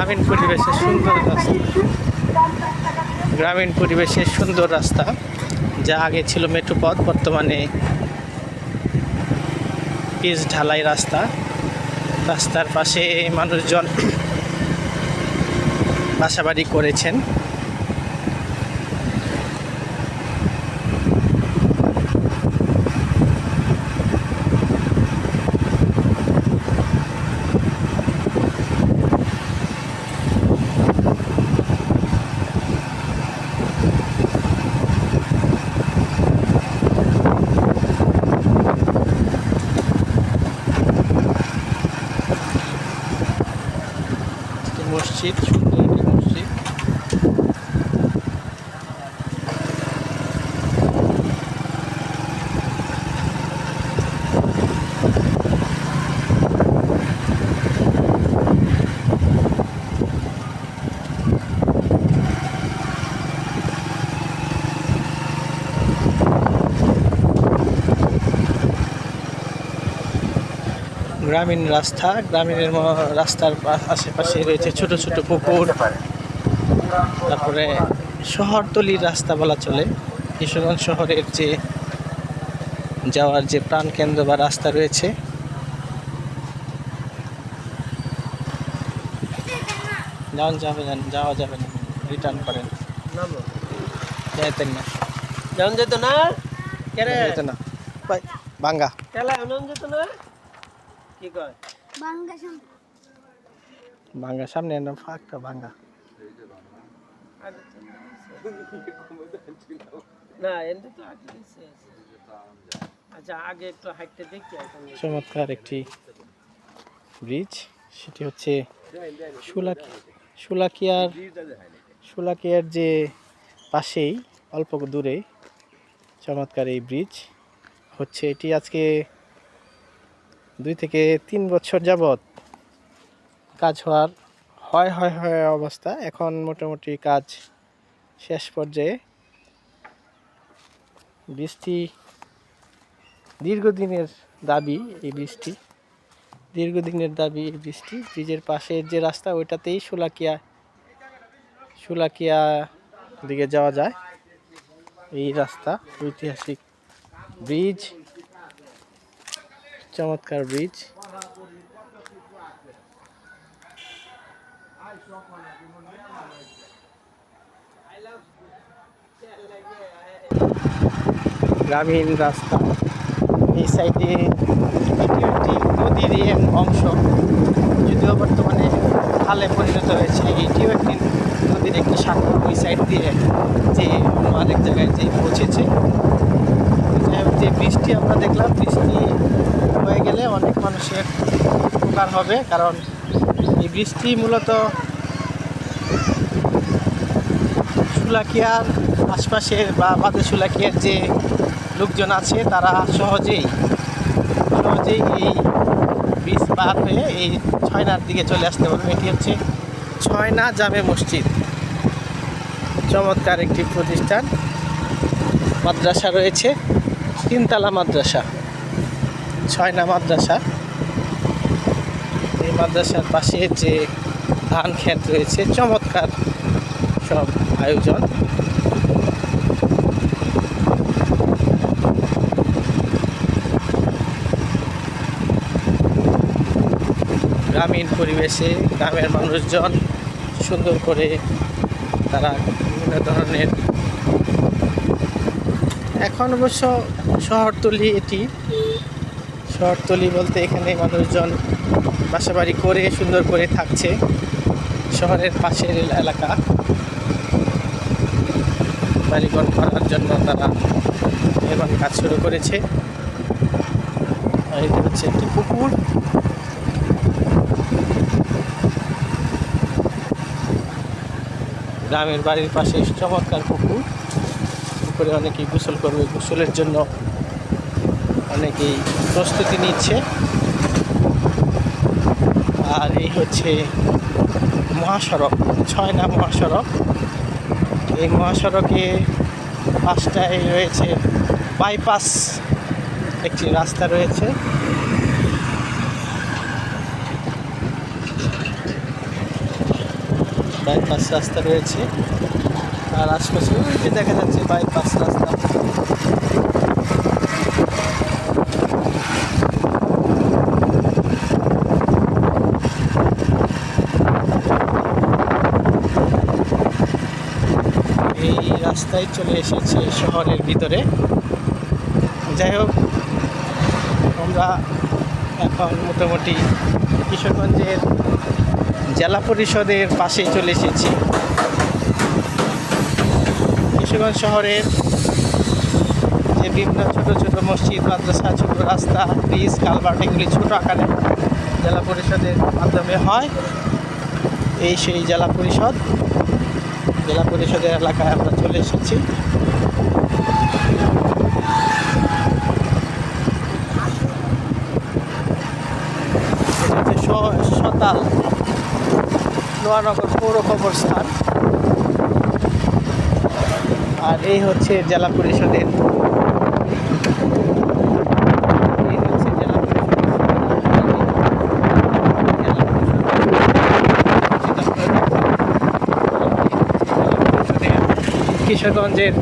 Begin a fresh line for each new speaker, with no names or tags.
গ্রামীণ পরিবেশের সুন্দর রাস্তা, গ্রামীণ পরিবেশের সুন্দর রাস্তা, যা আগে ছিল মেঠো পথ, বর্তমানে পিচ ঢালাই রাস্তা। রাস্তার পাশে মানুষজন বাসাবাড়ি করেছেন। মসজিদ, সুন্দর একটি মসজিদ। গ্রামীণ রাস্তা, গ্রামীণের রাস্তার আশেপাশে রয়েছে ছোট ছোট পুকুর। তারপরে শহরতলির রাস্তা বলা চলে। কিশোরগঞ্জ শহরের যে যাওয়ার যে প্রাণকেন্দ্র বা রাস্তা রয়েছে, যাওয়া যাবে না, রিটার্ন করেন। যেতেন না,
যাওন যেত না,
যেত না, ভাঙ্গা
যেত না। কি কয়
ভাঙ্গা সামনে না, ফাঁকটা ভাঙ্গা।
না এমনি তো আগে গেছে। আচ্ছা আগে একটু হাইটটা দেখি।
চমৎকার একটি ব্রিজ, সেটি হচ্ছে সুলাকিয়ার যে পাশেই অল্প দূরে চমৎকার এই ব্রিজ হচ্ছে। এটি আজকে 2 থেকে 3 বছর যাবৎ কাজ হয় অবস্থা। এখন মোটামুটি কাজ শেষ পর্যায়ে। ব্রিজটি দীর্ঘদিনের দাবি, এই ব্রিজটি ব্রিজের পাশের যে রাস্তা, ওইটাতেই সুলাকিয়া দিকে যাওয়া যায়। এই রাস্তা ঐতিহাসিক ব্রিজ, চমৎকার ব্রিজ। গ্রামীণ রাস্তা, এই সাইডে এটি একটি নদীর অংশ, যদিও বর্তমানে খালে পরিণত হয়েছে। এটিও একটি নদীর একটি শাখা, ওই সাইড দিয়ে যে আরেক জায়গায় যে পৌঁছেছে। যে বৃষ্টি আমরা দেখলাম, বৃষ্টি হয়ে গেলে অনেক মানুষের উপকার হবে, কারণ এই বৃষ্টি মূলত সুলাকিয়ার আশপাশের বা বাদে সুলাকিয়ার যে লোকজন আছে, তারা সহজেই এই ব্রিজ পার হয়ে এই ছয়নার দিকে চলে আসতে পারবে। এটি হচ্ছে ছয়না জামে মসজিদ, চমৎকার একটি প্রতিষ্ঠান। মাদ্রাসা রয়েছে, 3 তলা মাদ্রাসা, ছয়না মাদ্রাসা। এই মাদ্রাসার পাশে যে ধান ক্ষেত রয়েছে, চমৎকার সব আয়োজন। গ্রামীণ পরিবেশে গ্রামের মানুষজন সুন্দর করে তারা বিভিন্ন ধরনের, এখন অবশ্য শহরতলি, এটি শহরতলি বলতে এখানে মানুষজন বাসাবাড়ি করে সুন্দর করে থাকছে। শহরের পাশের এলাকা, বাড়িঘর করার জন্য তারা নির্মাণ কাজ শুরু করেছে। এটি হচ্ছে একটি পুকুর, গ্রামের বাড়ির পাশে চমৎকার পুকুর। পুকুরে অনেকেই গোসল করবে, গোসলের জন্য অনেকেই প্রস্তুতি নিচ্ছে। আর এই হচ্ছে মহাসড়ক, ছয়না মহাসড়ক। এই মহাসড়কে পাশটায় রয়েছে বাইপাস একটি রাস্তা রয়েছে। বাইপাস রাস্তা রয়েছে। আর আশপাশে ওই যে দেখা যাচ্ছে বাইপাস রাস্তা। এই রাস্তায় চলে এসেছে শহরের ভিতরে। যাই হোক, আমরা এখন মোটামুটি কিশোরগঞ্জের জেলা পরিষদের পাশেই চলে এসেছি। কিশোরগঞ্জ শহরের যে বিভিন্ন ছোট ছোট মসজিদ, মাদ্রাসা, ছোট রাস্তা, ব্রিজ, কালভার্ট এগুলি ছোট আকারে জেলা পরিষদের মাধ্যমে হয়। এই সেই জেলা পরিষদের এলাকায় আমরা চলে এসেছি। এটা হচ্ছে সতাল নোয়ানগর পৌর কবরস্থান। আর এই হচ্ছে জেলা পরিষদের কিশোরগঞ্জের